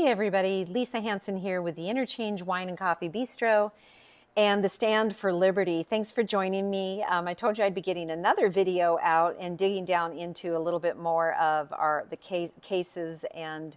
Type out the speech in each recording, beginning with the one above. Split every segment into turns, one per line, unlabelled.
Hey everybody, Lisa Hanson here with the Interchange Wine and Coffee Bistro and the Stand for Liberty. Thanks for joining me. I told you I'd be getting another video out and digging down into a little bit more of the cases, and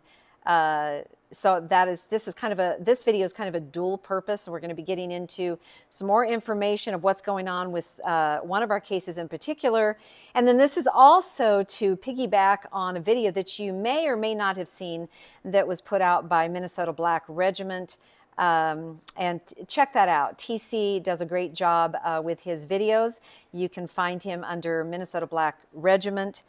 so this video is kind of a dual purpose. We're going to be getting into some more information of what's going on with one of our cases in particular, and then this is also to piggyback on a video that you may or may not have seen that was put out by Minnesota Black Regiment. And check that out. TC does a great job with his videos. You can find him under Minnesota Black Regiment,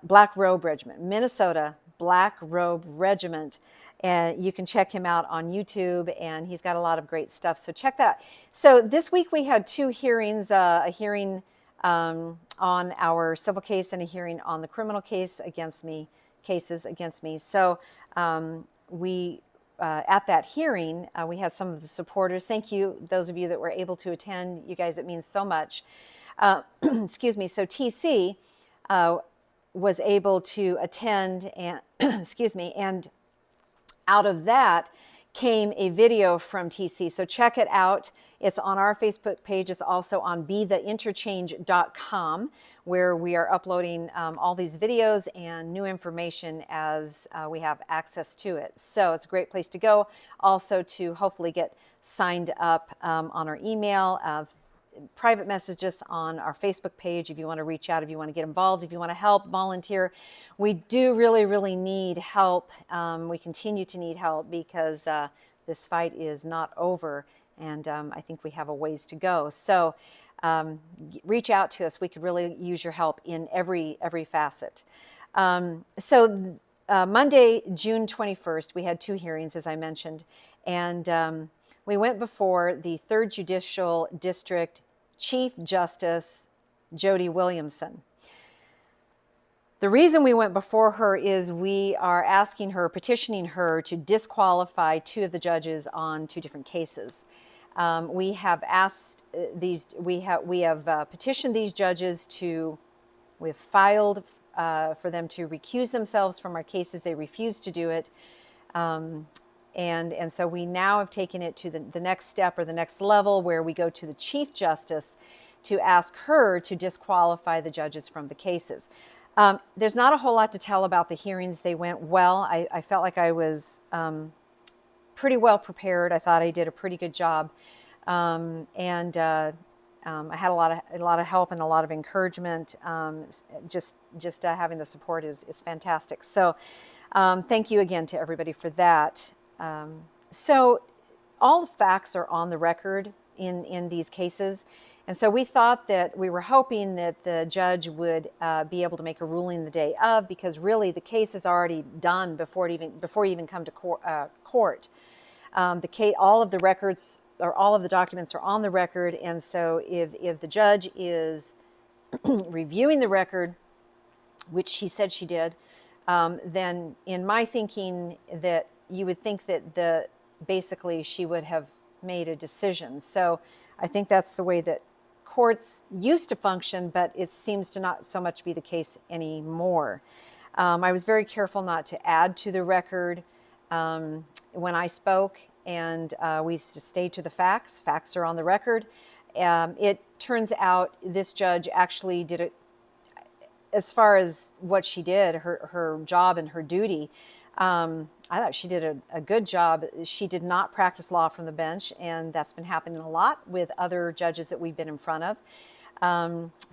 Black Robe Regiment, Minnesota Black Robe Regiment. And you can check him out on YouTube, and he's got a lot of great stuff. So check that out. So this week we had two hearings, a hearing on our civil case and a hearing on the criminal cases against me. So at that hearing, we had some of the supporters. Thank you, those of you that were able to attend. You guys, it means so much. Excuse me. So TC was able to attend, and excuse me, and out of that came a video from TC. So check it out. It's on our Facebook page. It's also on betheinterchange.com, where we are uploading all these videos and new information as we have access to it. So it's a great place to go. Also to hopefully get signed up on our email, private messages on our Facebook page if you want to reach out, if you want to get involved, if you want to help, volunteer. We do really need help. We continue to need help because this fight is not over, and I think we have a ways to go. So reach out to us. We could really use your help in every facet. Monday, June 21st, we had two hearings, as I mentioned, and we went before the 3rd Judicial District Chief Justice Jody Williamson. The reason we went before her is we are petitioning her to disqualify two of the judges on two different cases. We have petitioned these judges we've filed for them to recuse themselves from our cases. They refused to do it. And so we now have taken it to the next step, or the next level, where we go to the Chief Justice to ask her to disqualify the judges from the cases. There's not a whole lot to tell about the hearings. They went well. I felt like I was pretty well prepared. I thought I did a pretty good job. I had a lot of help and a lot of encouragement. Just having the support is fantastic. So thank you again to everybody for that. So all the facts are on the record in these cases. And so we were hoping that the judge would be able to make a ruling the day of, because really the case is already done before you even come to court. All of the records, or all of the documents, are on the record. And so if the judge is reviewing the record, which she said she did, then in my thinking, that you would think that basically she would have made a decision. So I think that's the way that courts used to function, but it seems to not so much be the case anymore. I was very careful not to add to the record when I spoke, and we just stayed to the facts. Facts are on the record. It turns out this judge actually did it, as far as what she did, her job and her duty. I thought she did a good job. She did not practice law from the bench, and that's been happening a lot with other judges that we've been in front of.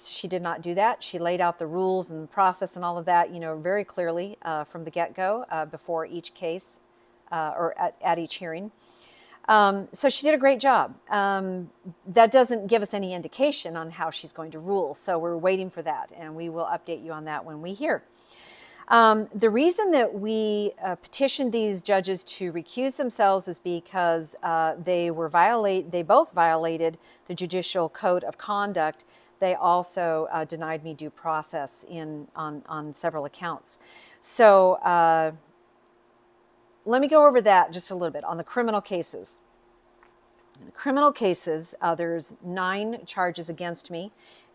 She did not do that. She laid out the rules and the process and all of that, very clearly from the get-go before each case or at each hearing. So she did a great job. That doesn't give us any indication on how she's going to rule, so we're waiting for that, and we will update you on that when we hear. The reason that we petitioned these judges to recuse themselves is because they both violated the Judicial Code of Conduct. They also denied me due process on several accounts. So let me go over that just a little bit on the criminal cases. In the criminal cases, there's 9 charges against me.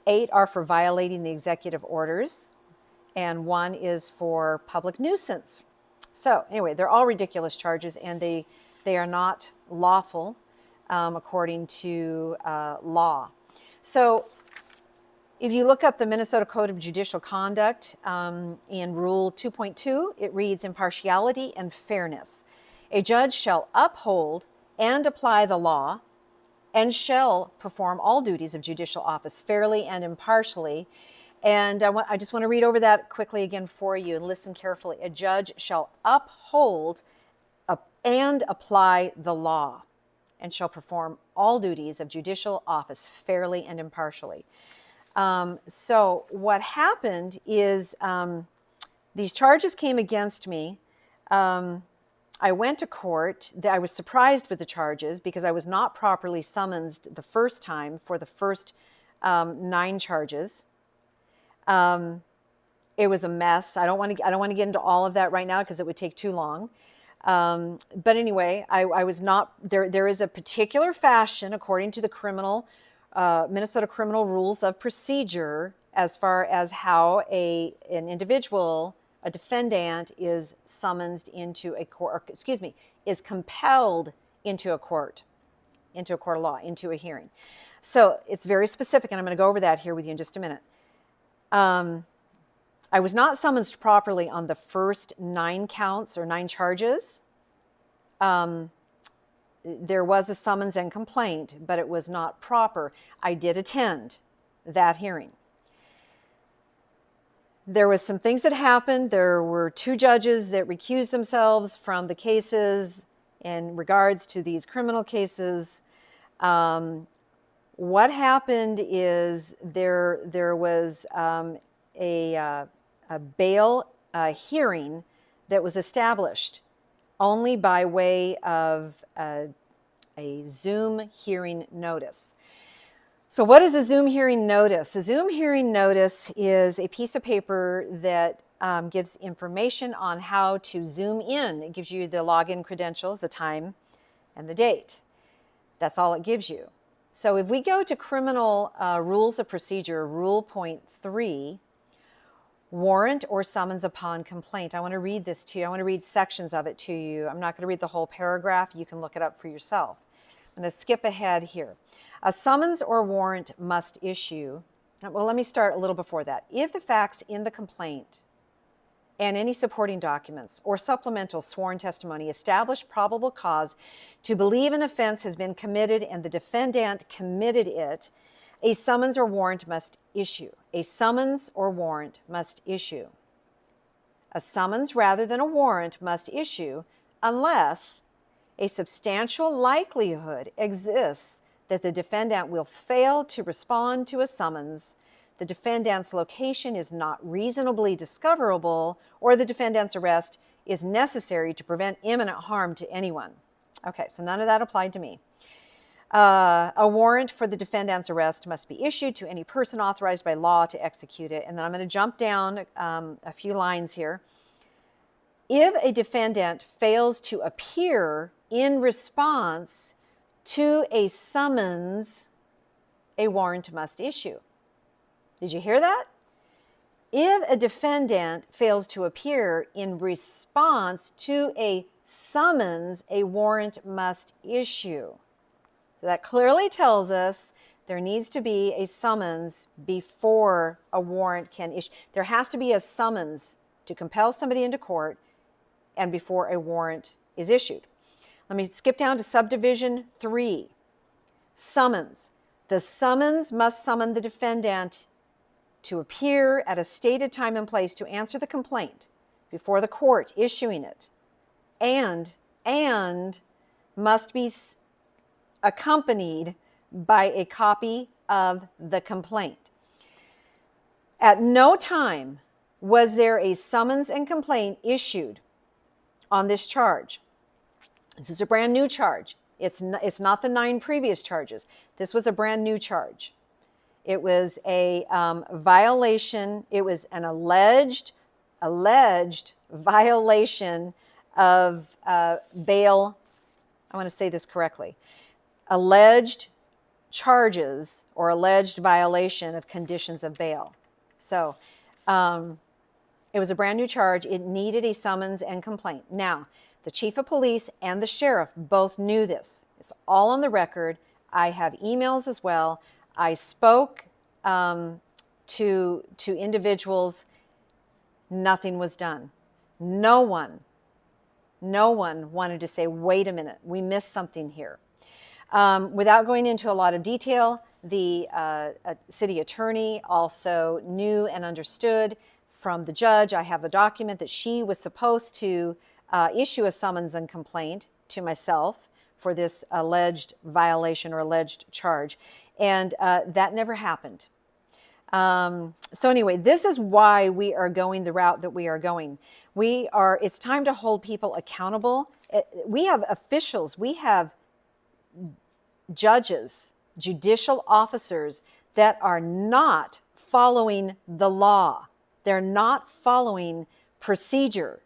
8 are for violating the executive orders, and 1 is for public nuisance. So anyway, they're all ridiculous charges, and they are not lawful according to law. So if you look up the Minnesota Code of Judicial Conduct in Rule 2.2, it reads impartiality and fairness. A judge shall uphold and apply the law and shall perform all duties of judicial office fairly and impartially. And I just want to read over that quickly again for you and listen carefully. A judge shall uphold and apply the law and shall perform all duties of judicial office fairly and impartially. So what happened is these charges came against me. I went to court. I was surprised with the charges because I was not properly summoned the first time for the first 9 charges. It was a mess. I don't want to get into all of that right now because it would take too long. But anyway, I was not there. There is a particular fashion according to the Minnesota criminal rules of procedure as far as how an individual, a defendant, is summoned into a court, is compelled into a court of law, into a hearing. So it's very specific, and I'm going to go over that here with you in just a minute. I was not summoned properly on the first 9 counts or 9 charges. There was a summons and complaint, but it was not proper. I did attend that hearing. There was some things that happened. There were 2 judges that recused themselves from the cases in regards to these criminal cases. What happened is there was a bail hearing that was established only by way of a Zoom hearing notice. So what is a Zoom hearing notice? A Zoom hearing notice is a piece of paper that gives information on how to Zoom in. It gives you the login credentials, the time, and the date. That's all it gives you. So if we go to criminal rules of procedure, Rule Point 3, warrant or summons upon complaint. I want to read this to you. I want to read sections of it to you. I'm not going to read the whole paragraph. You can look it up for yourself. I'm going to skip ahead here. A summons or warrant must issue. Well, let me start a little before that. If the facts in the complaint and any supporting documents or supplemental sworn testimony establish probable cause to believe an offense has been committed and the defendant committed it, a summons or warrant must issue. A summons or warrant must issue. A summons rather than a warrant must issue unless a substantial likelihood exists that the defendant will fail to respond to a summons, the defendant's location is not reasonably discoverable, or the defendant's arrest is necessary to prevent imminent harm to anyone. Okay, so none of that applied to me. A warrant for the defendant's arrest must be issued to any person authorized by law to execute it. And then I'm going to jump down a few lines here. If a defendant fails to appear in response to a summons, a warrant must issue. Did you hear that? If a defendant fails to appear in response to a summons, a warrant must issue. So that clearly tells us there needs to be a summons before a warrant can issue. There has to be a summons to compel somebody into court and before a warrant is issued. Let me skip down to subdivision 3. Summons. The summons must summon the defendant to appear at a stated time and place to answer the complaint before the court issuing it, and must be accompanied by a copy of the complaint. At no time was there a summons and complaint issued on this charge. This is a brand new charge. It's not the 9 previous charges. This was a brand new charge. It was a violation. It was an alleged violation of bail. I want to say this correctly. Alleged charges or alleged violation of conditions of bail. So It was a brand new charge. It needed a summons and complaint. Now, the chief of police and the sheriff both knew this. It's all on the record. I have emails as well. I spoke to individuals. Nothing was done. No one wanted to say, wait a minute, we missed something here. Without going into a lot of detail, the city attorney also knew and understood from the judge. I have the document that she was supposed to issue a summons and complaint to myself for this alleged violation or alleged charge. And that never happened. So anyway, this is why we are going the route that we are going. It's time to hold people accountable. We have officials, we have judges, judicial officers that are not following the law. They're not following procedure.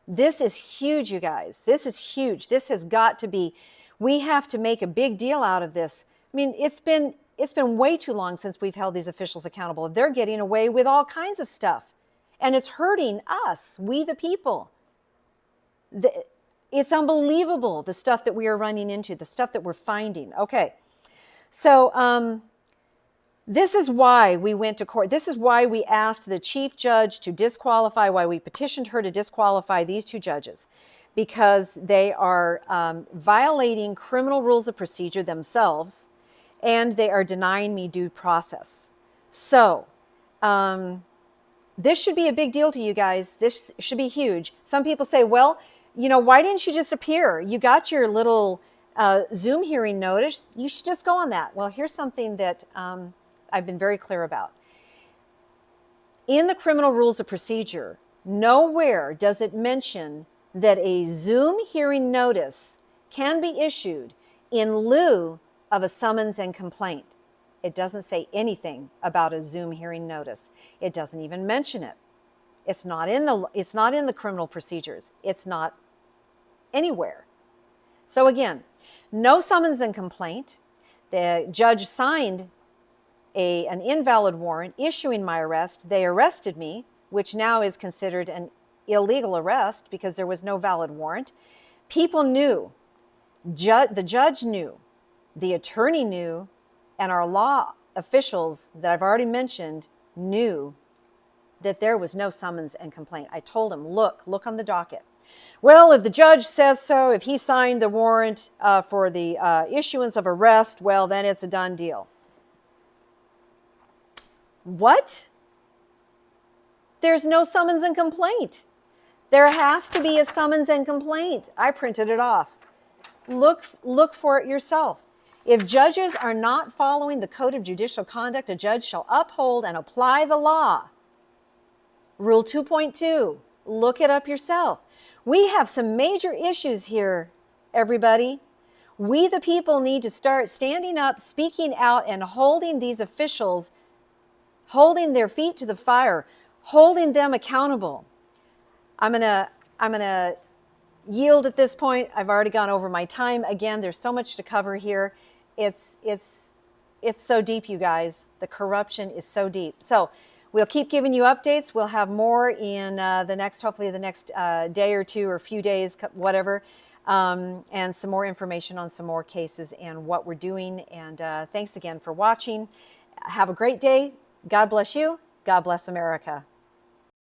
This is huge, you guys. This is huge. This has got to be, we have to make a big deal out of this. I mean, it's been way too long since we've held these officials accountable. They're getting away with all kinds of stuff. And it's hurting us, we the people. It's unbelievable, the stuff that we are running into, the stuff that we're finding. Okay, so this is why we went to court. This is why we asked the chief judge to disqualify, why we petitioned her to disqualify these two judges, because they are violating criminal rules of procedure themselves, and they are denying me due process. So this should be a big deal to you guys. This should be huge. Some people say, well, you know, why didn't you just appear? You got your little Zoom hearing notice. You should just go on that. Well, here's something that I've been very clear about. In the criminal rules of procedure, nowhere does it mention that a Zoom hearing notice can be issued in lieu of a summons and complaint. It doesn't say anything about a Zoom hearing notice. It doesn't even mention it. It's not in the criminal procedures. It's not anywhere. So again, no summons and complaint. The judge signed an invalid warrant issuing my arrest. They arrested me, which now is considered an illegal arrest because there was no valid warrant. People knew. The judge knew. The attorney knew. And our law officials that I've already mentioned knew that there was no summons and complaint. I told them, look on the docket. Well, if the judge says so, if he signed the warrant for the issuance of arrest, well, then it's a done deal. What? There's no summons and complaint. There has to be a summons and complaint. I printed it off. Look for it yourself. If judges are not following the Code of Judicial Conduct, a judge shall uphold and apply the law. Rule 2.2, look it up yourself. We have some major issues here, everybody. We, the people, need to start standing up, speaking out, and holding these officials, holding their feet to the fire, holding them accountable. I'm gonna yield at this point. I've already gone over my time. Again, there's so much to cover here. It's so deep, you guys. The corruption is so deep. So we'll keep giving you updates. We'll have more in hopefully the next day or two or a few days, whatever, and some more information on some more cases and what we're doing. And thanks again for watching. Have a great day. God bless you. God bless America.